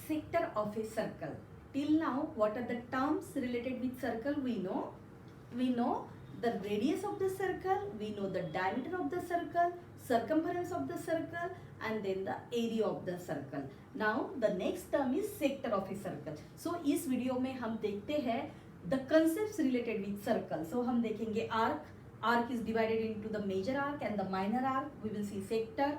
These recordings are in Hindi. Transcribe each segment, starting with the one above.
sector of a circle. Till now, what are the terms related with circle? We know the radius of the circle, we know the diameter of the circle, circumference of the circle, and then the area of the circle. Now the next term is sector of a circle. So इस वीडियो में हम देखते हैं the concepts related with circle. So हम देखेंगे arc is divided into the major arc and the minor arc. We will see sector.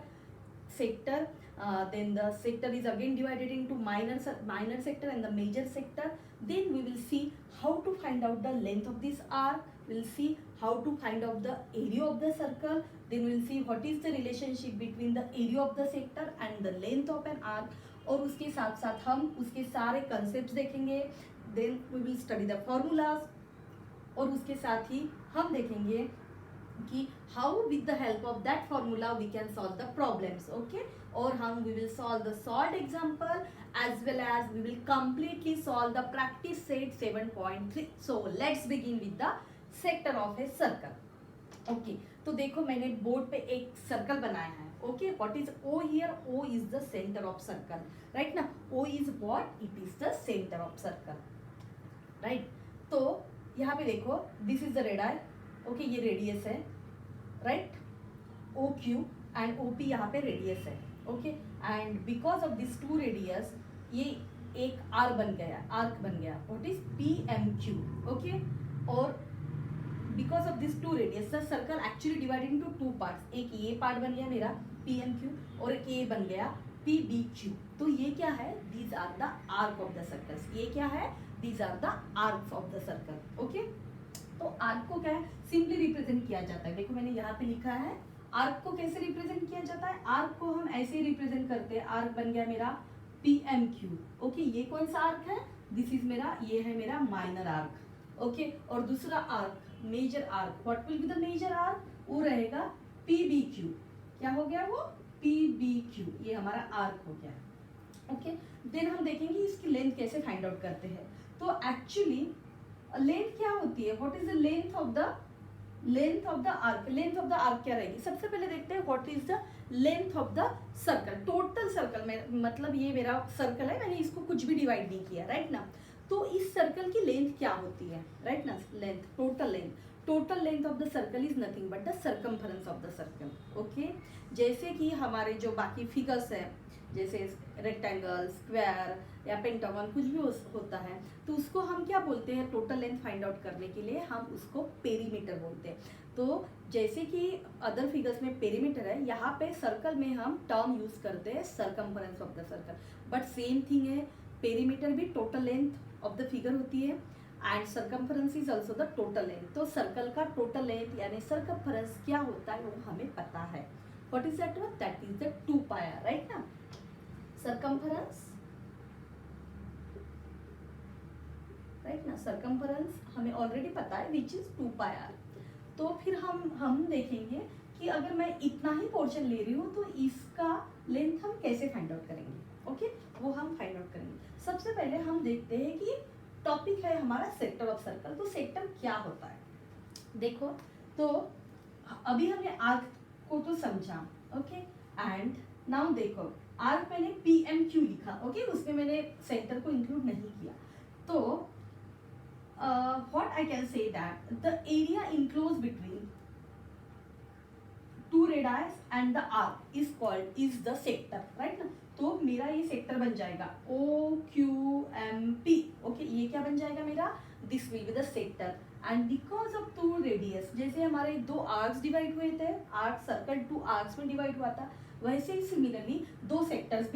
Then the sector is again divided into minor sector and the major sector. Then we will see how to find out the length of this arc. We'll see how to find out the area of the circle. Then we'll see what is the relationship between the area of the sector and the length of an arc. और उसके साथ साथ हम उसके सारे concepts देखेंगे. Then we will study the formulas. और उसके साथ ही हम देखेंगे कि how with the help of that formula we can solve the problems. Okay, और हम we will solve the solved example as well as we will completely solve the practice set 7.3. So let's begin with the sector of a circle. Okay, तो देखो मैंने बोर्ड पे एक सर्कल बनाया है. Okay, what is O here? O is the center of circle, right? ना O is what? It is the center of circle, right? तो यहाँ पे देखो this is the radii. Okay ये रेडियस है, right? O Q and O P यहाँ पे रेडियस है. Okay, and because of this two radius ये एक आर्क बन गया. What is P M Q. Okay, और because of this two radius the circle actually divided into two parts. एक ये पार्ट बन गया मेरा पी एम क्यू और एक ये बन गया पी बी क्यू. तो ये क्या है? These are the arc of the circles. ये क्या है? These are the arcs of the circle. Okay, तो आर्क को क्या है? सिंपली रिप्रेजेंट किया जाता है. देखो मैंने यहाँ पे लिखा है आर्क को कैसे रिप्रेजेंट किया जाता है. आर्क को हम ऐसे रिप्रेजेंट करते हैं. आर्क बन गया मेरा पी एम क्यू. ओके, ये कौन सा आर्क है? दिस इज मेरा, ये है मेरा माइनर आर्क. ओके, और दूसरा arc major arc. What will be the major arc? वो रहेगा पी बी क्यू. क्या हो गया वो? P B Q. ये हमारा आर्क हो गया. ओके, देन हम देखेंगे इसकी लेंथ कैसे फाइंड आउट करते हैं. तो एक्चुअली लेंथ क्या होती है? What is the length of the arc? Length of the arc क्या रहेगी? सबसे पहले देखते हैं what is the length of the circle. Total circle में मतलब ये मेरा सर्कल है, मैंने इसको कुछ भी डिवाइड नहीं किया, राइट ना. तो इस सर्कल की लेंथ क्या होती है, राइट ना? Length, total length of the circle is nothing but the circumference of the circle. Okay, जैसे कि हमारे जो बाकी फिगर्स है जैसे रेक्टेंगल, स्क्वायर या पेंटागन कुछ भी होता है तो उसको हम क्या बोलते हैं? टोटल लेंथ फाइंड आउट करने के लिए हम उसको पेरीमीटर बोलते हैं. तो जैसे कि अदर फिगर्स में पेरीमीटर है, यहाँ पे सर्कल में हम टर्म यूज करते हैं circumference of the circle. But same thing है, पेरीमीटर भी total length of the figure होती है and circumference is also the total length. तो सर्कल का टोटल लेंथ यानी सर्कमफरेंस क्या होता है वो हमें पता है. What is that? That is the 2 pi, right ना. सर्कमफरेंस, राइट ना, सर्कमफरेंस हमें ऑलरेडी पता है विच इज 2 पाई आर. तो फिर हम देखेंगे कि अगर मैं इतना ही पोर्शन ले रही हूँ तो इसका लेंथ हम कैसे फाइंड आउट करेंगे. ओके, वो हम फाइंड आउट करेंगे. सबसे पहले हम देखते हैं कि टॉपिक है हमारा सेक्टर ऑफ सर्कल. तो सेक्टर क्या होता है? देखो, तो अभी हमने आर्क को तो समझा. ओके, एंड नाउ देखो आर्क मैंने पी एम क्यू लिखा. ओके, उसमें मैंने सेंटर को इंक्लूड नहीं किया. तो what I can say that the area enclose between two radii and the arc is the sector, right ना. तो मेरा ये सेक्टर बन जाएगा O Q M P. Okay, ये क्या बन जाएगा मेरा? This will be the sector. And because of two radius, जैसे हमारे दो आर्क्स डिवाइड हुए थे, आर्क सर्कल 2 आर्क्स में डिवाइड हुआ था, वैसे ही सिमिलरली दो सेक्टर्स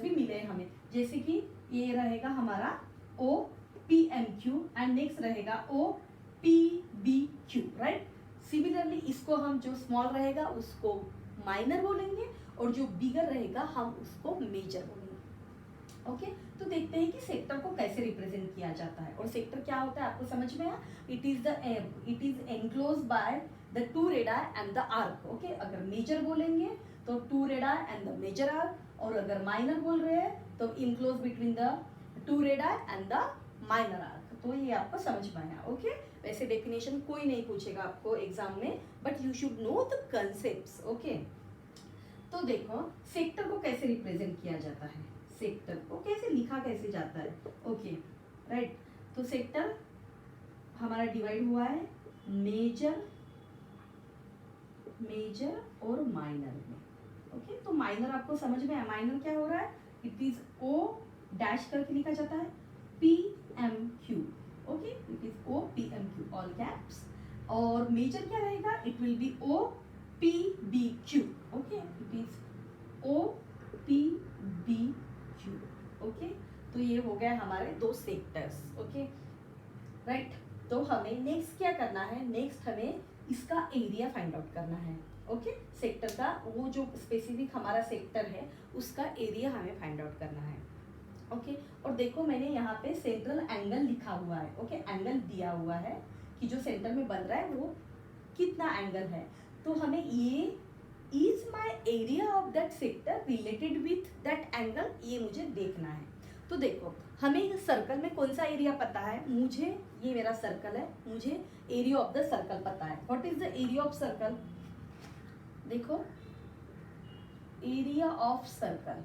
भी मिले हमें. जैसे कि ये रहेगा हमारा O P M Q and next रहेगा O P B Q, right. Similarly इसको हम जो स्मॉल रहेगा उसको माइनर बोलेंगे और जो बिगर रहेगा हम उसको मेजर बोलेंगे. ओके, तो देखते हैं कि सेक्टर को कैसे रिप्रेजेंट किया जाता है. और सेक्टर क्या होता है आपको समझ में आया? It is enclose by the 2 radii and the arc. Okay, अगर मेजर बोलेंगे तो 2 radii and the major arc, और अगर माइनर बोल रहे हैं तो enclose between the 2 radii and the minor arc. तो ये आपको समझ में आया. ओके, वैसे डेफिनेशन कोई नहीं पूछेगा आपको एग्जाम में, but you should know the concepts. Okay, तो देखो सेक्टर को कैसे रिप्रेजेंट किया जाता है, सेक्टर को कैसे लिखा कैसे जाता है। ओके राइट, तो सेक्टर हमारा डिवाइड हुआ है मेजर और माइनर में। ओके तो माइनर आपको समझ में है, माइनर क्या हो रहा है, इट इज ओ डैश करके लिखा जाता है P M Q. Okay it is O P M Q all caps. और मेजर क्या रहेगा, it will be O P B Q. Okay it is O P B Q. Okay तो ये हो गया हमारे दो सेक्टर्स। ओके राइट, तो हमें नेक्स्ट क्या करना है, नेक्स्ट हमें इसका एरिया फाइंड आउट करना है। ओके सेक्टर का वो जो स्पेसिफिक हमारा सेक्टर है उसका एरिया हमें फाइंड आउट करना है। ओके और देखो मैंने यहाँ पे सेंट्रल एंगल लिखा हुआ है। ओके एंगल दिया हुआ है कि जो सेंटर में बन रहा है वो कितना एंगल है, तो हमें ये is my area of that sector related with that angle, ये मुझे देखना है। तो देखो हमें इस सर्कल में कौन सा एरिया पता है, मुझे ये मेरा सर्कल है, मुझे एरिया ऑफ द सर्कल पता है। What is the area of circle, देखो area of circle,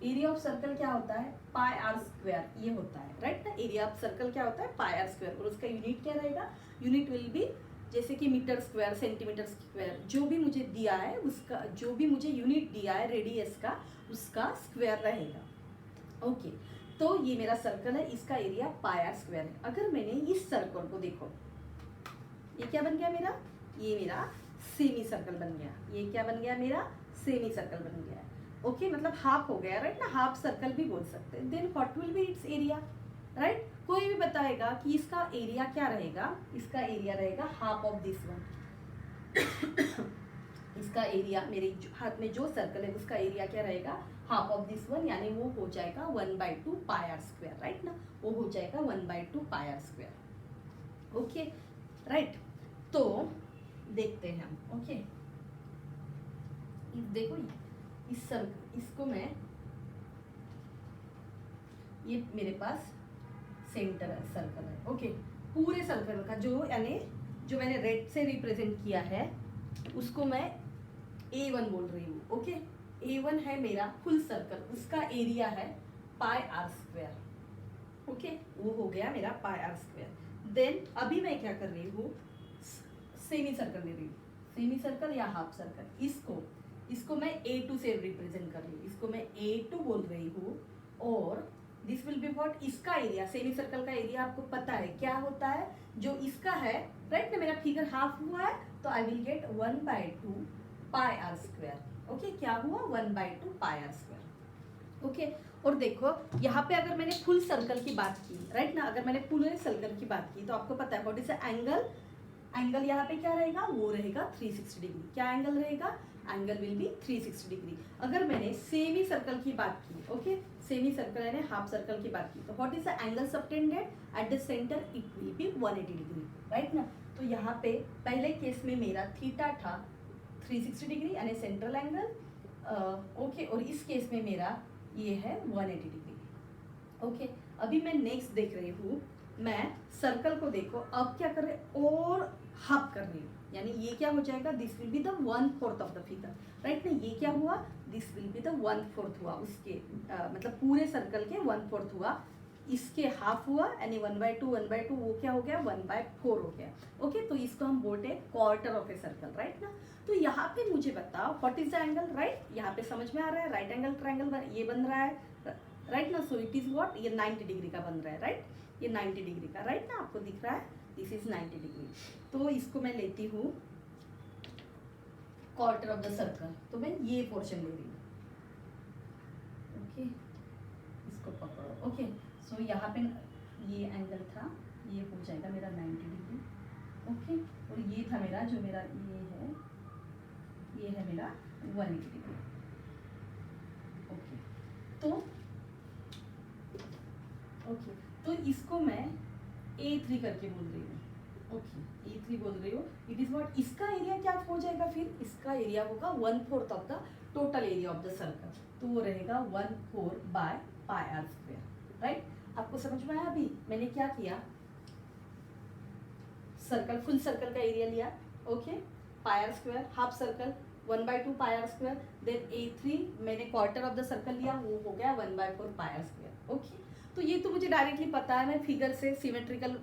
area of circle क्या होता है, पाई आर स्क्वायर ये होता है राइट ना। एरिया ऑफ सर्कल क्या होता है, पाई आर स्क्वायर, और उसका यूनिट क्या रहेगा, यूनिट विल बी जैसे कि मीटर स्क्वायर, सेंटीमीटर स्क्वायर, जो भी मुझे दिया है उसका, जो भी मुझे यूनिट दिया है रेडियस का उसका स्क्वायर रहेगा। ओके तो ये मेरा सर्कल है, इसका एरिया पाई आर स्क्वायर है। अगर मैंने इस सर्कल को देखो, ये क्या बन गया मेरा, ये मेरा सेमी सर्कल बन गया, ये क्या बन गया मेरा सेमी सर्कल बन गया। ओके मतलब हाफ हो गया राइट ना, हाफ सर्कल भी बोल सकते हैं। Then what will be its area right, कोई भी बताएगा कि इसका एरिया क्या रहेगा, इसका एरिया रहेगा हाफ ऑफ दिस वन। इसका एरिया मेरे हाथ में जो सर्कल है उसका एरिया क्या रहेगा, हाफ ऑफ दिस वन, यानी वो हो जाएगा 1/2 पाई आर स्क्वायर राइट ना, वो हो जाएगा 1/2 pi are square. Okay right, तो देखते हैं हम। ओके देखो इस सर्कल, इसको मैं, ये मेरे पास सेंटर है, सर्कल है। ओके पूरे सर्कल का जो यानी जो मैंने रेड से रिप्रेजेंट किया है उसको मैं A1 बोल रही हूँ। ओके A1 है मेरा फुल सर्कल, उसका एरिया है पाई आर स्क्वायर। ओके वो हो गया मेरा पाई आर स्क्वायर। देन अभी मैं क्या कर रही हूँ, सेमी सर्कल ले रही हूँ, सेमी सर्कल या हाफ सर्कल, इसको मैं A2 से रिप्रेजेंट कर रही हूँ, इसको मैं A2 बोल रही हूँ। और दिस विल बी व्हाट, इसका एरिया, सेमी सर्कल का एरिया आपको पता है क्या होता है, जो इसका है राइट ना, मेरा फिगर हाफ हुआ है तो I will get 1/2 pi are square. Okay क्या हुआ 1/2 पाई आर स्क्वायर। ओके और देखो यहाँ पे अगर मैंने फुल सर्कल की बात की राइट ना, अगर मैंने पूरे सर्कल की बात की तो आपको पता है what is the angle, angle यहाँ पे क्या रहेगा, वो रहेगा 360 डिग्री। क्या एंगल रहेगा, एंगल विल बी 360 डिग्री। अगर मैंने सेमी सर्कल की बात की, ओके सेमी सर्कल यानी हाफ सर्कल की बात की, तो what is the angle subtended at the centre, it will B 180 degree right ना। तो यहाँ पे पहले केस में मेरा थीटा था 360 डिग्री यानी सेंट्रल एंगल। ओके और इस केस में मेरा ये है 180 डिग्री। ओके अभी मैं नेक्स्ट देख रही हूँ, मैं सर्कल को देखो अब क्या कर रहे और हाफ कर रही हूँ, यानी ये क्या हो जाएगा, this will be the 1/4 of the figure right ना। ये क्या हुआ, दिस विल बी द 1/4 हुआ उसके मतलब पूरे सर्कल के 1/4 हुआ, इसके हाफ हुआ यानी 1/2 वो क्या हो गया 1/4 हो गया। ओके तो इसको हम बोलते हैं quarter of a circle right ना। तो यहाँ पे मुझे बताओ what is the angle right, यहाँ पे समझ में आ रहा है राइट एंगल ट्रायंगल ये बन रहा है राइट ना। सो इट इज व्हाट, ये 90 डिग्री का बन रहा है राइट, ये 90 डिग्री का राइट ना, आपको दिख रहा है दिस इज 90 डिग्री। तो इसको मैं लेती हूँ क्वार्टर ऑफ द सर्कल, तो मैं ये पोर्शन ले रही हूँ। ओके इसको पकड़ो। ओके सो यहाँ पे ये एंगल था, ये हो जाएगा मेरा 90 डिग्री। ओके और ये था मेरा जो मेरा ये है मेरा 180 डिग्री। ओके तो इसको मैं A3 करके बोल रही हूँ। ओके A3 बोल रही हूँ, इट इज व्हाट, इसका एरिया क्या हो जाएगा, फिर इसका एरिया होगा 1/4 of the total area of the circle, तो वो रहेगा 1/4 by pi are square right. आपको समझ में आया अभी मैंने क्या किया, सर्कल फुल सर्कल का एरिया लिया, okay pi are square, half circle 1/2 pi are square, then A3 मैंने क्वार्टर ऑफ द सर्कल लिया, वो हो गया 1/4 पाई आर स्क्वायर। ओके, तो ये तो मुझे डायरेक्टली पता है, मैं फिगर से सिमेट्रिकल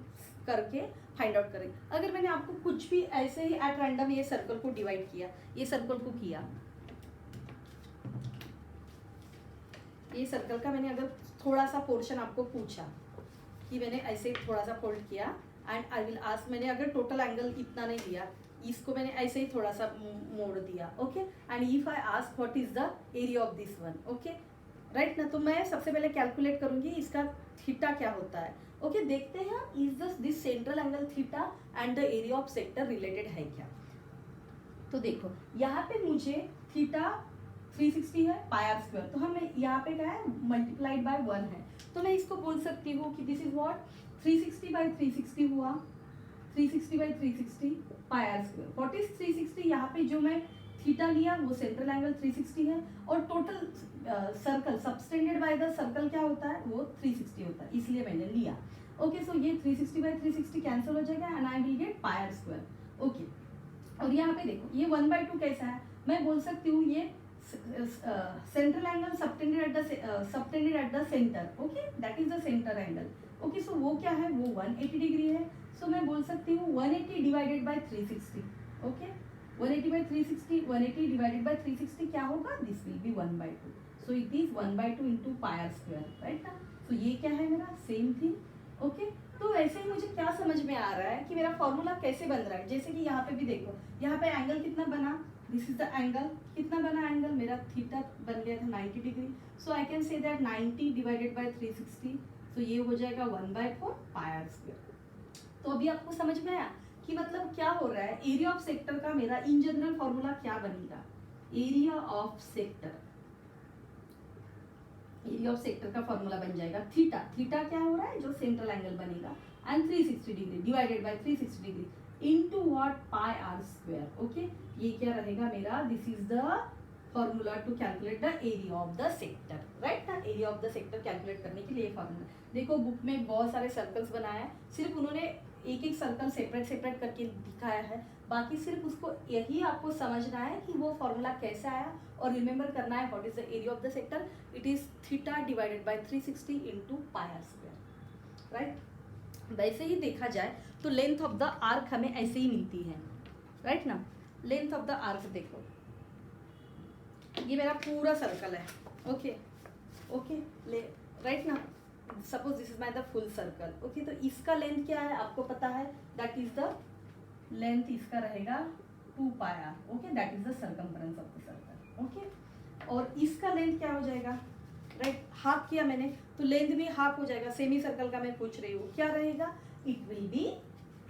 करके फाइंड आउट करें। अगर मैंने आपको कुछ भी ऐसे ही एट रैंडम ये सर्कल को डिवाइड किया, ये सर्कल को किया, ये सर्कल का मैंने अगर थोड़ा सा पोर्शन आपको पूछा कि मैंने ऐसे थोड़ा सा फोल्ड किया एंड आई विल आस्क, मैंने अगर टोटल एंगल इतना नहीं लिया, इसको मैंने ऐसे ही थोड़ा सा मोड़ दिया, okay, and if I ask what is the area of this one, okay, right ना, तो मैं सबसे पहले कैलकुलेट करूंगी इसका थीटा क्या होता है। ओके, देखते हैं is this central angle theta and the area of sector related है क्या। तो देखो यहाँ पे मुझे थीटा 360 है पाई आर स्क्वायर, तो हमें यहाँ पे क्या है मल्टीप्लाइड बाय 1 है, तो मैं इसको बोल सकती हूँ कि दिस इज व्हाट 360/360 हुआ, 360/360 पाई आर स्क्वायर। व्हाट इज 360, यहाँ पे जो मैं थीटा लिया वो सेंट्रल एंगल 360 है, और total circle subtended by the circle क्या होता है, वो 360 होता है, इसलिए मैंने लिया। ओके, सो ये 360/360 कैंसिल हो जाएगा and I will get pi are square. Okay, और यहाँ पे देखो ये 1/2 कैसा है, मैं बोल सकती हूँ ये central angle subtended at the centre, okay, that is the centre angle. Okay, so वो क्या है, वो 180 डिग्री है, सो मैं बोल सकती हूँ 180 divided by 360, okay, 180/360, 180 divided by 360 क्या होगा, this will be 1/2, so it is 1/2 into pi are square, right ना। तो ये क्या है मेरा सेम थिंग। ओके, तो ऐसे ही मुझे क्या समझ में आ रहा है कि मेरा फॉर्मूला कैसे बन रहा है, जैसे कि यहाँ पे भी देखो, यहाँ पे एंगल कितना बना, दिस इज द एंगल, कितना बना एंगल मेरा, थीटा बन गया था 90 degree, so I can say that 90 divided by 360, तो ये हो जाएगा 1/4 पाई आर स्क्वायर। तो अभी आपको समझ में आया कि मतलब क्या हो रहा है, एरिया ऑफ सेक्टर का मेरा इन जनरल फॉर्मूला क्या बनेगा, area of sector, area of sector का फॉर्मूला बन जाएगा थीटा, थीटा क्या हो रहा है, जो सेंट्रल एंगल बनेगा, and 360 degree divided by 360 degree into what pi are square. Okay, ये क्या रहेगा मेरा, this is the formula to calculate the area of the sector, right ना। Area of the sector calculate करने के लिए फॉर्मूला देखो, बुक में बहुत सारे सर्कल्स बनाए हैं, सिर्फ उन्होंने एक एक सर्कल सेपरेट सेपरेट करके दिखाया है, बाकी सिर्फ उसको यही आपको समझना है कि वो फॉर्मूला कैसे आया, और रिमेंबर करना है what is the area of the sector, it is theta divided by 360 into pi are square, right. वैसे ही देखा जाए तो लेंथ ऑफ द आर्क हमें ऐसे ही मिलती है, राइट ना। लेंथ ऑफ द आर्क देखो, ये मेरा पूरा सर्कल है, ओके ओके, ले राइट ना, suppose this is my the full circle, okay, तो इसका लेंथ क्या है आपको पता है, दैट इज द लेंथ, इसका रहेगा 2 pi r, okay, that is the circumference of the circle, okay, और इसका लेंथ क्या हो जाएगा, राइट, हाफ किया मैंने तो लेंथ भी हाफ हो जाएगा, सेमी सर्कल का मैं पूछ रही हूँ, क्या रहेगा, इट विल बी,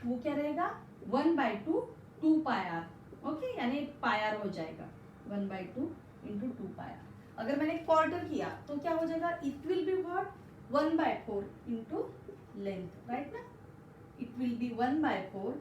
वो क्या रहेगा 1/2 2 पाई आर, ओके, यानी पाई आर हो जाएगा 1/2 इंटू 2 पाई आर। अगर मैंने क्वार्टर किया तो क्या हो जाएगा, it will be what 1/4 into length, right ना, इट विल बी 1/4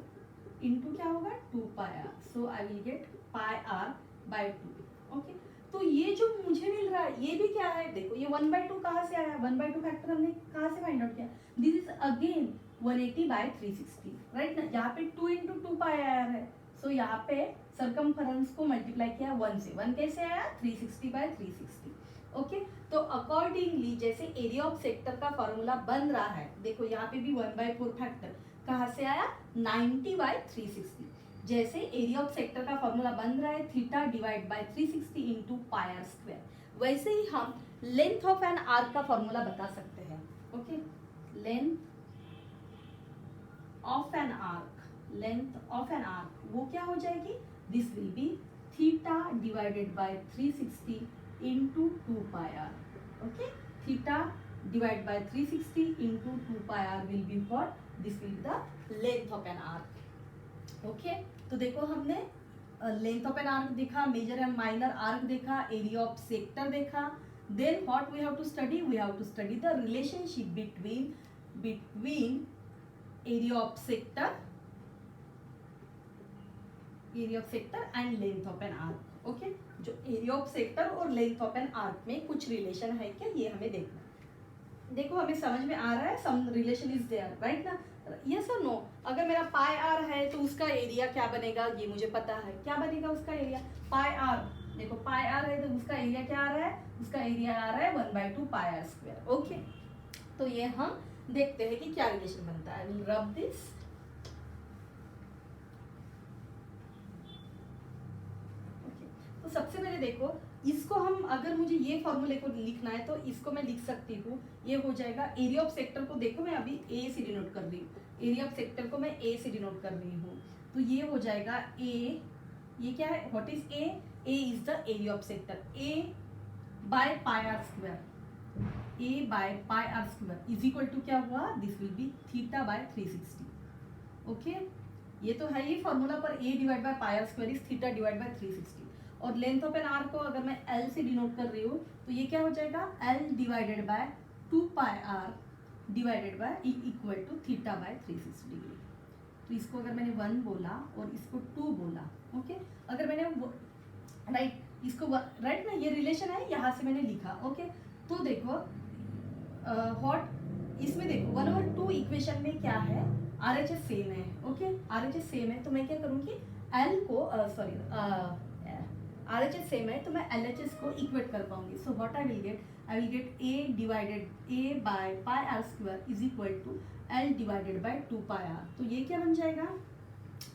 इंटू क्या होगा 2 pi r, so I will get pi r by 2, okay. तो ये जो मुझे मिल रहा है ये भी क्या है, देखो ये 1/2 कहाँ से आया, 1/2 फैक्टर हमने कहाँ से फाइंड आउट किया, दिस इज अगेन 180/360, राइट ना, यहाँ पे 2 इंटू 2 पाई आर है, सो यहाँ पे सर्कमफरेंस को मल्टीप्लाई किया 1 से, 1 कैसे आया 360/360, ओके। तो अकॉर्डिंगली जैसे एरिया ऑफ सेक्टर का फॉर्मूला बन रहा है, देखो यहाँ पे भी 1/4 फैक्टर कहाँ से आया 90/360, जैसे एरिया ऑफ सेक्टर का फॉर्मूला बन रहा है theta divide by 360 into pi are square, वैसे ही हम लेंथ ऑफ एन आर्क का फॉर्मूला बता सकते हैं, okay, length of an arc, length of an arc वो क्या हो जाएगी, this will be theta divided by 360 into 2 pi r, okay, theta divide by 360 into 2 pi r will be what, this will be the length of an arc, okay. तो देखो हमने लेंथ ऑफ एन आर्क देखा, मेजर एंड माइनर आर्क देखा, एरिया ऑफ सेक्टर देखा, then what we have to study, we have to study the relationship between area of sector and length of an arc, okay. जो एरिया ऑफ सेक्टर और लेंथ ऑफ एन आर्क में कुछ रिलेशन है क्या, ये हमें देखना है। देखो हमें समझ में आ रहा है, some relation is there, right ना। यस और नो? अगर मेरा पाई आर है तो उसका एरिया क्या बनेगा, ये मुझे पता है। क्या बनेगा उसका एरिया? पाई आर, देखो पाई आर है तो उसका एरिया क्या आ रहा है? उसका एरिया आ रहा है 1/2 पाई आर स्क्वायर। ओके, तो ये हम देखते हैं कि क्या रिलेशन बनता है। Will rub this. तो सबसे पहले देखो, इसको हम, अगर मुझे ये फॉर्मूले को लिखना है तो इसको मैं लिख सकती हूँ, ये हो जाएगा एरिया ऑफ सेक्टर को, देखो मैं अभी ए से डिनोट कर रही हूँ, एरिया ऑफ सेक्टर को मैं ए से डिनोट कर रही हूँ, तो ये हो जाएगा ए, ये क्या है, what is A? A is the area of sector, A by pi are square, A by pi are square is equal to क्या हुआ, this will be theta by 360। Okay, ये तो है ही फॉर्मूला, पर A divide by pi are square is theta divide by 360। और लेंथ ऑफ एन आर को अगर मैं एल से डिनोट कर रही हूँ तो ये क्या हो जाएगा, L divided by 2 pi r divided by equal to theta by 360 degree. तो इसको अगर मैंने 1 बोला और इसको 2 बोला, ओके, अगर मैंने राइट इसको राइट ना, ये रिलेशन है, यहाँ से मैंने लिखा। ओके, तो देखो व्हाट इसमें देखो 1/2 इक्वेशन में क्या है, RHS सेम है। ओके, RHS सेम है तो मैं क्या करूँगी, एल को RHS सेम है तो मैं LHS को इक्वेट कर पाऊंगी। So what I will get A divided A by pi are square is equal to L divided by 2 pi r. तो ये क्या बन जाएगा,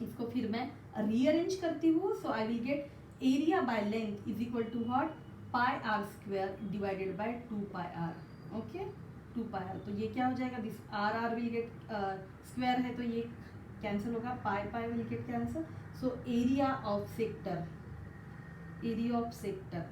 इसको फिर मैं रीअरेंज करती हूँ। So I will get area by length is equal to what, pi are square divided by 2 pi r. Okay, 2 pi r, तो ये क्या हो जाएगा, this r will get square है तो ये कैंसिल होगा, pi will get cancel. So area of sector, area of sector,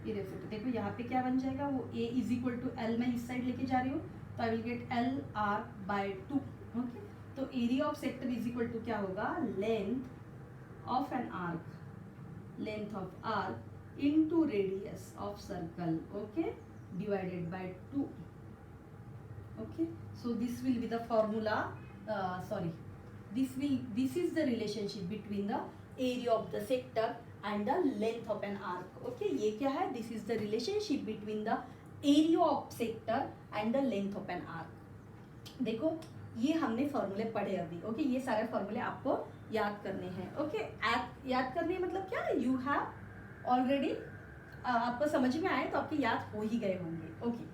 देखो यहाँ पे क्या बन जाएगा, वो A is equal to L, मैं इस साइड लेके जा रही हूँ तो I will get L R by 2। Okay, तो area of sector is equal to क्या होगा, length of an arc, length of arc into radius of circle, okay, divided by 2। Okay, so this will be the formula, this is the relationship between the area of the sector and the length of an arc. Okay, ये क्या है, this is the relationship between the area of sector and the length of an arc। देखो ये हमने फॉर्मूले पढ़े अभी। ओके, ये सारे फॉर्मूले आपको याद करने हैं। ओके, याद करने मतलब क्या, यू हैव ऑलरेडी, आपको समझ में आए तो आपके याद हो ही गए होंगे। ओके,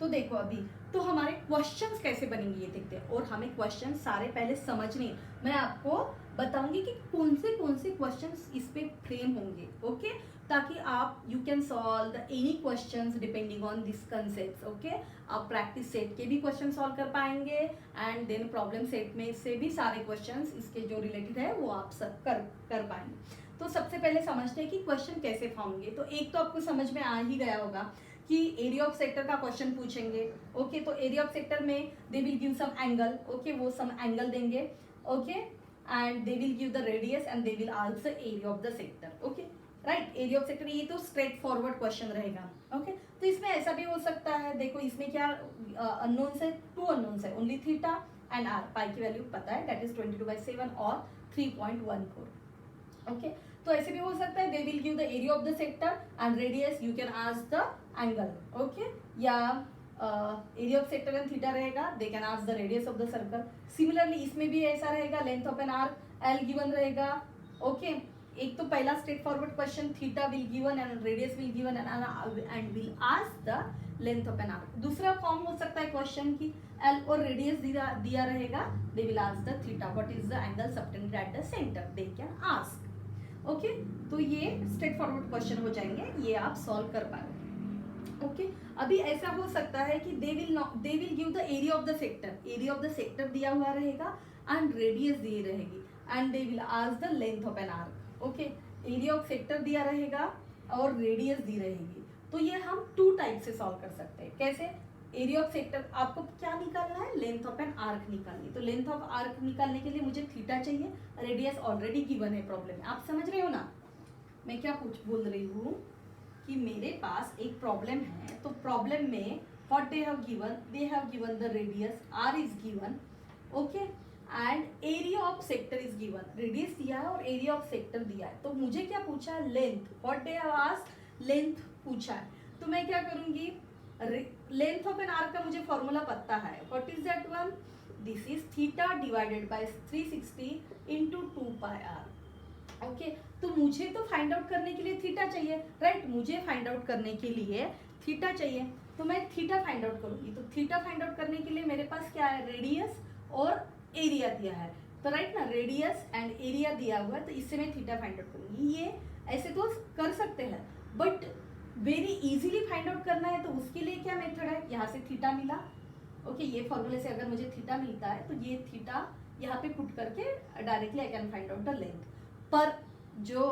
तो देखो अभी तो हमारे क्वेश्चंस कैसे बनेंगे ये देखते हैं, और हमें क्वेश्चन सारे पहले समझने, मैं आपको बताऊंगी कि कौन से क्वेश्चंस इस पे फ्रेम होंगे। ओके, ताकि आप you can solve the any questions depending on this concept. Okay, आप प्रैक्टिस सेट के भी क्वेश्चन सॉल्व कर पाएंगे एंड देन प्रॉब्लम सेट में से भी सारे क्वेश्चंस इसके जो रिलेटेड है वो आप सब कर पाएंगे। तो सबसे पहले समझते हैं कि क्वेश्चन कैसे होंगे। तो एक तो आपको समझ में आ ही गया होगा कि एरिया ऑफ सेक्टर का क्वेश्चन पूछेंगे। ओके, तो एरिया ऑफ सेक्टर में they will give some angle. Okay, वो सम एंगल देंगे। Okay, and they will give the radius and they will also area of the sector. Okay, right, area of sector, ये तो स्ट्रेट फॉरवर्ड क्वेश्चन रहेगा। ओके, तो इसमें ऐसा भी हो सकता है, देखो इसमें क्या अननोन्स है, 2 अननोन्स है, ओनली थीटा एंड आर। पाई की वैल्यू पता है, दैट इज 22/7 और 3.14। ओके, तो ऐसे भी हो सकता है, they will give the area of the sector and radius, you can ask the angle. Okay, या area of sector and theta रहेगा, they can ask the radius of the circle. Similarly इसमें भी ऐसा रहेगा, length of an arc L given रहेगा। ओके, एक तो पहला straightforward question, theta will given and radius will given and will ask the length of an arc. दूसरा फॉर्म हो सकता है क्वेश्चन की, एल और रेडियस दिया रहेगा, दे will ask the theta, what is the angle subtended at the centre, they can ask. Okay, तो ये स्ट्रेट फॉरवर्ड क्वेश्चन हो जाएंगे, ये आप सॉल्व कर पाओगे। ओके, अभी ऐसा हो सकता है कि दे will give the area of the sector, area of the sector दिया हुआ रहेगा एंड रेडियस दी रहेगी and they will ask the length of an arc. Okay, area of sector दिया रहेगा और रेडियस दी रहेगी, तो ये हम 2 टाइप से सॉल्व कर सकते हैं। कैसे, एरिया ऑफ सेक्टर आपको क्या निकालना है, लेंथ ऑफ एन आर्क निकालनी, तो लेंथ ऑफ आर्क निकालने के लिए मुझे थीटा चाहिए, रेडियस ऑलरेडी गिवन है प्रॉब्लम में, आप समझ रहे हो ना मैं क्या बोल रही हूँ, कि मेरे पास एक प्रॉब्लम है, तो प्रॉब्लम में what they have given the radius r is given. Okay, and area of sector is given, radius दिया है और एरिया ऑफ सेक्टर दिया है, तो मुझे क्या पूछा है, length, what they have asked, length पूछा है, तो मैं क्या करूंगी, लेंथ ऑफ एन आर्क का मुझे फॉर्मूला पता है. What is that one? This is theta divided by 360 into 2 pi r. Okay, तो मुझे तो फाइंड आउट करने के लिए थीटा चाहिए, राइट? मुझे फाइंड आउट करने के लिए थीटा चाहिए, तो मैं थीटा फाइंड आउट करूंगी. तो थीटा फाइंड आउट करने के लिए मेरे पास क्या है? रेडियस और एरिया दिया है, तो राइट ना, रेडियस एंड एरिया दिया हुआ है, तो इससे मैं थीटा फाइंड आउट करूंगी. ये ऐसे तो कर सकते हैं, but very easily find out करना है, तो उसके लिए क्या मेथड है? यहाँ से थीटा मिला, ओके, ये फॉर्मूले से अगर मुझे थीटा मिलता है तो ये थीटा यहाँ पे पुट करके directly I can find out the length. पर जो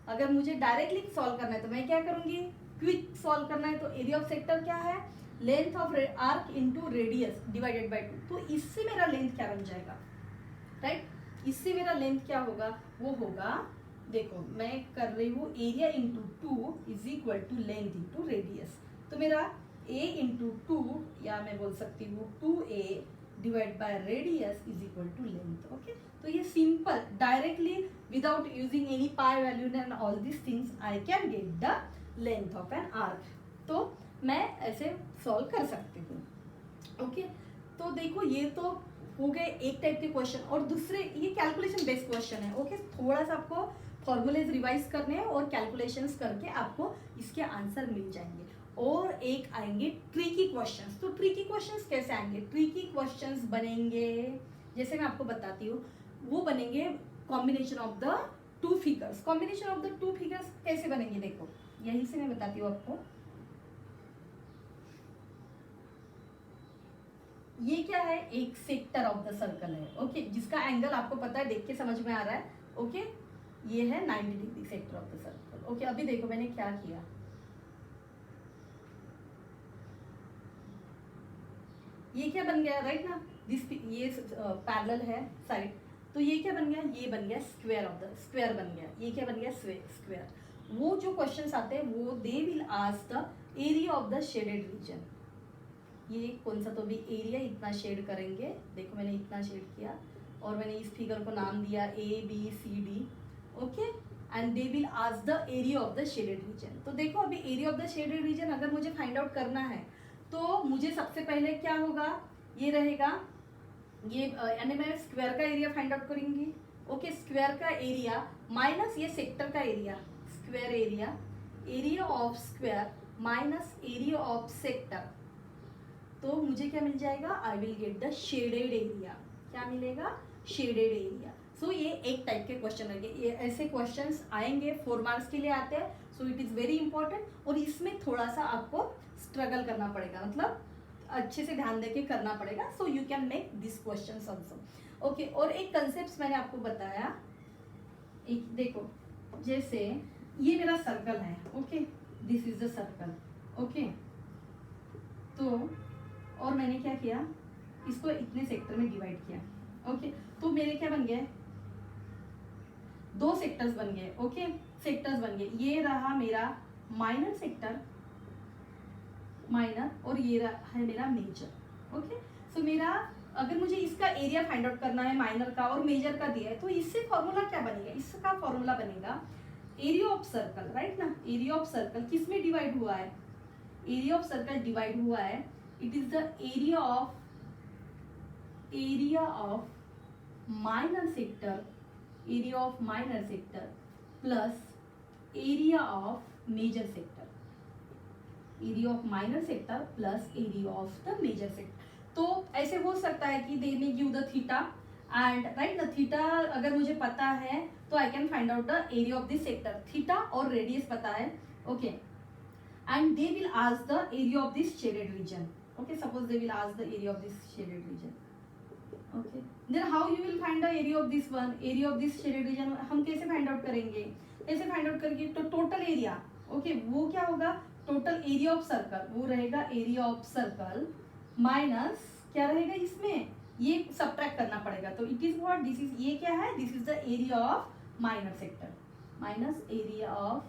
अगर मुझे डायरेक्टली सॉल्व करना है तो मैं क्या करूंगी? क्विक सॉल्व करना है, तो एरिया ऑफ सेक्टर क्या है? Length of arc into radius divided by 2. तो इससे मेरा लेंथ क्या बन जाएगा, राइट? इससे मेरा लेंथ क्या होगा? वो होगा, देखो मैं कर रही हूँ area into 2 is equal to length into radius. तो मेरा a इंटू 2, या मैं बोल सकती हूँ 2a divide by radius is equal to length. Okay, तो ये simple directly without using any pi value and all this things I can get the length of an arc. तो मैं ऐसे सॉल्व कर सकती हूँ. ओके, तो देखो ये तो हो गए एक टाइप के क्वेश्चन, और दूसरे ये कैलकुलेशन बेस्ड क्वेश्चन है. ओके, थोड़ा सा आपको फॉर्मूलेज रिवाइज करने हैं और कैलकुलेशंस करके आपको इसके आंसर मिल जाएंगे. और एक आएंगे ट्रिकी क्वेश्चंस. तो ट्रिकी क्वेश्चंस कैसे आएंगे? ट्रिकी क्वेश्चंस बनेंगे, जैसे मैं आपको बताती हूँ, वो बनेंगे combination of the two figures. Combination of the two figures कैसे बनेंगे? देखो यहीं से मैं बताती हूँ आपको. ये क्या है? एक सेक्टर ऑफ द सर्कल है, ओके, जिसका एंगल आपको पता है, देख के समझ में आ रहा है. ओके, ये है 90 degree sector of the circle. Okay, अभी देखो मैंने क्या किया. ये क्या बन गया, राइट ना? ये पैरेलल है साइड, तो ये क्या बन गया? ये बन गया स्क्वायर ऑफ द स्क्वायर बन गया. ये क्या बन गया? स्क्वायर. वो जो क्वेश्चंस आते हैं वो दे will ask the area of the shaded reason. ये कौन सा तो भी एरिया इतना शेड करेंगे, देखो मैंने इतना शेड किया और मैंने इस फिगर को नाम दिया ABCD. Okay, and they will ask the area of the shaded reason. तो देखो अभी area of the shaded reason अगर मुझे फाइंड आउट करना है तो मुझे सबसे पहले क्या होगा? ये रहेगा, ये यानी मैं स्क्वायर का एरिया फाइंड आउट करूंगी. ओके, स्क्वायर का एरिया माइनस ये सेक्टर का area, square area, area of square minus area of sector. तो मुझे क्या मिल जाएगा? आई will get the shaded area. क्या मिलेगा? Shaded area. सो ये एक टाइप के क्वेश्चन रहेंगे. ये ऐसे क्वेश्चंस आएंगे, 4 मार्क्स के लिए आते हैं. So it is very important, और इसमें थोड़ा सा आपको स्ट्रगल करना पड़ेगा, मतलब अच्छे से ध्यान देके करना पड़ेगा. सो you can make this questions also. Okay, और एक कंसेप्ट मैंने आपको बताया. एक देखो, जैसे ये मेरा सर्कल है. Okay, this is the circle. Okay, तो और मैंने क्या किया? इसको इतने सेक्टर में डिवाइड किया. ओके, तो मेरे क्या बन गए? 2 सेक्टर्स बन गए. ओके, सेक्टर्स बन गए. ये रहा मेरा माइनर सेक्टर, माइनर, और ये है मेरा मेजर. ओके, सो मेरा अगर मुझे इसका एरिया फाइंड आउट करना है माइनर का और मेजर का दिया है, तो इससे फॉर्मूला क्या बनेगा? इसका फॉर्मूला बनेगा एरिया ऑफ सर्कल, राइट ना? एरिया ऑफ सर्कल किस में डिवाइड हुआ है? एरिया ऑफ सर्कल डिवाइड हुआ है, it is the area of minor sector, area of minor sector plus area of major sector, area of minor sector plus area of the major sector. तो ऐसे हो सकता है कि they may give the theta and right the theta अगर मुझे पता है तो I can find out the area of this sector. Theta और रेडियस पता है. Okay, and they will ask the area of this shaded region. Okay, suppose they will ask the area of this shaded region. Okay, then how you will find the area of this one? Area of this shaded region हम कैसे फाइंड आउट करेंगे? कैसे फाइंड आउट करेंगे? तो टोटल एरिया. ओके, वो क्या होगा? टोटल एरिया ऑफ सर्कल, वो रहेगा एरिया ऑफ सर्कल माइनस क्या रहेगा इसमें? ये सबट्रैक्ट करना पड़ेगा. तो it is what? This is, ये क्या है? This is the area of minor sector minus area of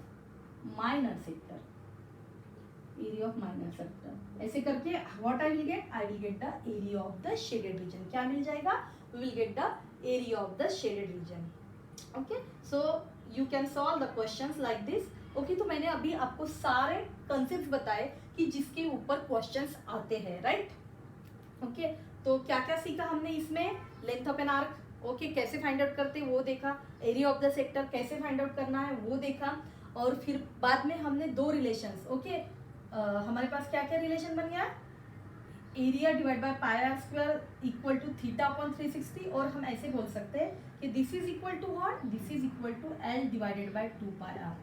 minor sector, area of minor sector. ऐसे करके what I will get? I will get the area of the shaded region. क्या मिल जाएगा? We will get the area of the shaded region. Okay, so you can solve the questions like this. Okay, तो मैंने अभी आपको सारे कंसेप्ट बताए कि जिसके ऊपर क्वेश्चंस आते हैं, राइट। ओके, तो क्या क्या सीखा हमने इसमें, length of an arc, okay, कैसे फाइंड आउट करते हैं वो देखा, एरिया ऑफ द सेक्टर कैसे फाइंड आउट करना है वो देखा, और फिर बाद में हमने दो रिलेशंस, ओके, हमारे पास क्या क्या रिलेशन बन गया, area divide by pi are square equal to theta upon 360, और हम ऐसे बोल सकते हैं कि this is equal to what, this is equal to L divided by 2 pi r.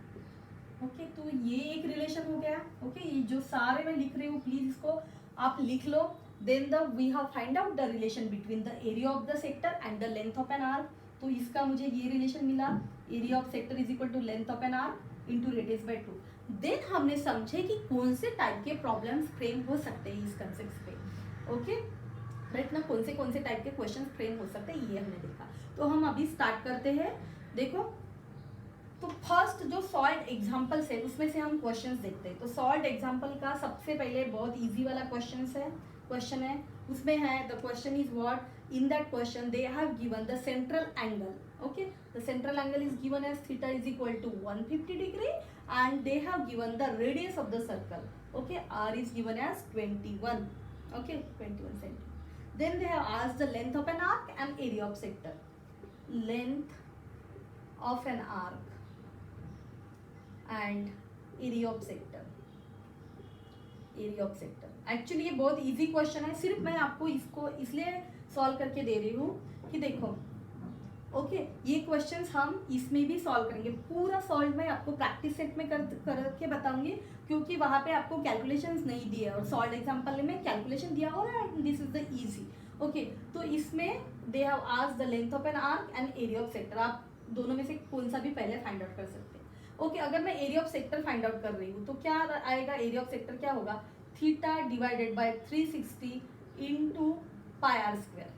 Okay, तो ये एक रिलेशन हो गया। ओके, ये जो सारे मैं लिख रही हूँ प्लीज इसको आप लिख लो। Then the we have find out the relation between the area of the sector and the length of an arc. तो इसका मुझे ये रिलेशन मिला, area of sector is equal to length of an arc into radius by 2। Then हमने समझे कि कौन से टाइप के प्रॉब्लम्स फ्रेम हो सकते हैं इस कंसेप्ट पे। ओके, राइट ना, कौन से टाइप के क्वेश्चन फ्रेम हो सकते हैं ये हमने देखा। तो हम अभी स्टार्ट करते हैं। देखो, तो फर्स्ट जो सॉल्व एग्जांपल्स है उसमें से हम क्वेश्चंस देखते हैं। तो सॉल्व एग्जांपल का सबसे पहले बहुत इजी वाला क्वेश्चन है उसमें है the question is what, in that question they have given the central angle. Okay, the central angle is given as theta is equal to 150 degree and they have given the radius of the circle. Okay, r is given as 21, okay, 21 centimeter. Then they have asked the length of an arc and area of sector. Length of an arc and area of sector. Area of sector. Actually ये बहुत easy question है, सिर्फ मैं आपको इसको इसलिए सॉल्व करके दे रही हूँ कि देखो, ओके, ये क्वेश्चंस हम इसमें भी सॉल्व करेंगे। पूरा सॉल्व मैं आपको प्रैक्टिस सेट में करके बताऊंगी, क्योंकि वहाँ पे आपको कैलकुलेशंस नहीं दिए और सॉल्व एग्जांपल में कैलकुलेशन दिया हो रहा है, this is the easy. Okay, तो इसमें they have asked the length of an arc and area of sector. आप दोनों में से कौन सा भी पहले फाइंड आउट कर सकते हैं। ओके, अगर मैं area of sector find out कर रही हूँ तो क्या आएगा, एरिया ऑफ सेक्टर क्या होगा, theta divided by 360 into pi are square,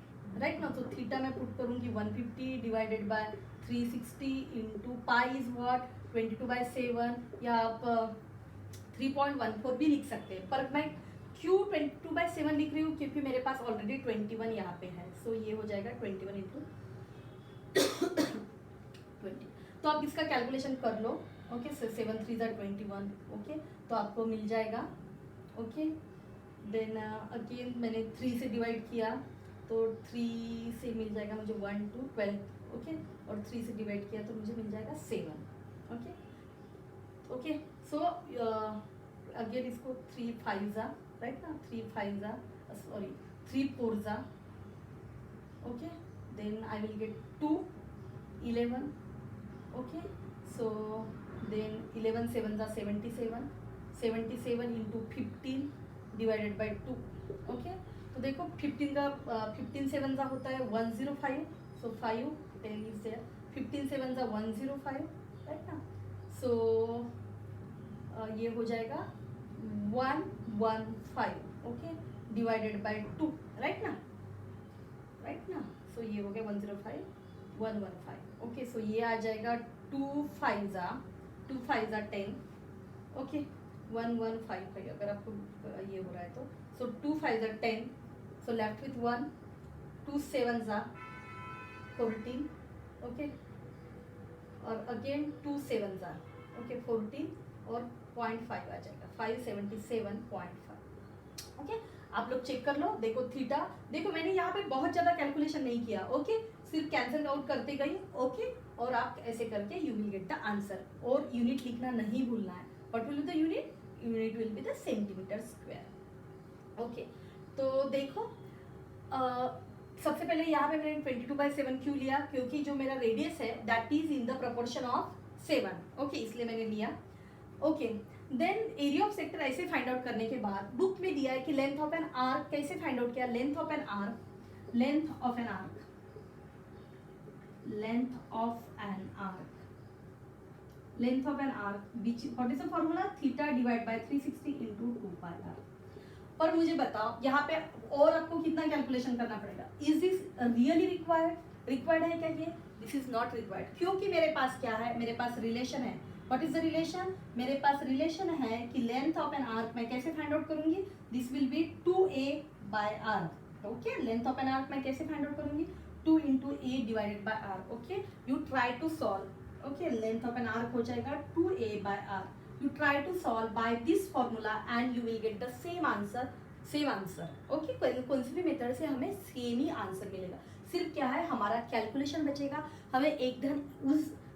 right ना। तो थीटा मैं पुट करूंगी 150 divided by 360 into pi is what 22/7, या आप 3.14 भी लिख सकते हैं, पर मैं क्यों 22/7 लिख रही हूँ क्योंकि मेरे पास ऑलरेडी 21 यहाँ पे है। सो ये हो जाएगा 21 इंटू 20। तो आप इसका कैलकुलेशन कर लो। ओके, 7 3 21। ओके, तो आपको मिल जाएगा। ओके, देन अगेन मैंने 3 से डिवाइड किया तो 3 से मिल जाएगा मुझे 1 to 12। ओके, और 3 से डिवाइड किया तो मुझे मिल जाएगा 7। ओके, ओके, सो अगेन इसको 3 5 जा, राइट ना, 3 5 जा, सॉरी 3 4 जा। Okay, then I will get 2 11। Okay, so then 11 7 जा 77, 77 इंटू 15 डिवाइडेड बाई 2। ओके, तो देखो 15 7 जा होता है 105, सो 5 10 इज देयर, 15 7 जा 105, राइट ना। सो ये हो जाएगा 115, ओके, डिवाइडेड बाय 2, राइट ना, राइट ना। सो ये हो गया 105 115। ओके, सो ये आ जाएगा 2 5 जा 10। ओके, 115 अगर आपको ये हो रहा है तो, सो 2 5 जा 10, सो लेफ्ट विथ 1, 2 7 जा 14। ओके, और अगेन 2 7 जा, ओके 14, और 0.5 आ जाएगा 577.5। ओके, आप लोग चेक कर लो। देखो थीटा, देखो मैंने यहाँ पे बहुत ज़्यादा कैलकुलेशन नहीं किया। ओके, सिर्फ कैंसिल आउट करते गई। ओके, और आप ऐसे करके you will get the answer. और यूनिट लिखना नहीं भूलना है। What will be the unit, unit will be the centimetre square. Okay, तो देखो सबसे पहले यहाँ पे मैंने 22/7 क्यों लिया, क्योंकि जो मेरा रेडियस है that is in the proportion of 7। Okay, इसलिए मैंने लिया। Okay, then area of sector ऐसे फाइंड आउट करने के बाद बुक में दिया है कि लेंथ ऑफ एन आर्क कैसे फाइंड आउट किया। Length of an arc, length of an arc, length of an arc, length of an arc which what is the formula, theta divide by 360 into 2 pi R. और मुझे बताओ यहाँ पे और आपको कितना कैलकुलेशन करना पड़ेगा। इज दिस रियली रिक्वायर्ड है क्या ये, दिस इज नॉट रिक्वायर्ड, क्योंकि मेरे पास क्या है, मेरे पास रिलेशन है। व्हाट इज द रिलेशन, मेरे पास रिलेशन है कि लेंथ ऑफ एन आर्क मैं कैसे फाइंड आउट करूंगी, this will be 2a by R. Okay, length of an arc मैं कैसे फाइंड आउट करूंगी, 2 into A divided by R. Okay, you try to solve. Okay, length of an arc हो जाएगा 2a by R. you try to solve by this formula and you will get the same answer. Okay, कौन सी भी मेथड से हमें सेम ही आंसर मिलेगा. सिर्फ क्या है, हमारा कैलकुलेशन बचेगा. हमें एकदम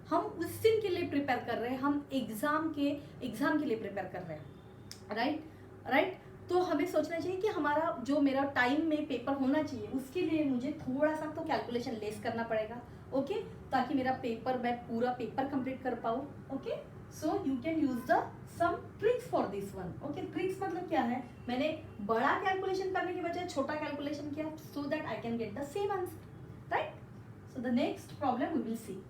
हम उस दिन के लिए प्रिपेयर कर रहे हैं, हम एग्जाम के लिए प्रिपेयर कर रहे हैं. राइट. तो हमें सोचना चाहिए कि हमारा जो मेरा टाइम में पेपर होना चाहिए उसके लिए मुझे थोड़ा सा तो कैलकुलेशन लेस करना पड़ेगा. ओके, ताकि मेरा मैं पूरा पेपर कंप्लीट कर पाऊँ. Okay, so you can use the some tricks for this one. Okay, tricks मतलब क्या है, मैंने बड़ा कैलकुलेशन करने के बजाय छोटा कैलकुलेशन किया, so that I can get the same answer. Right. So the next problem we will C.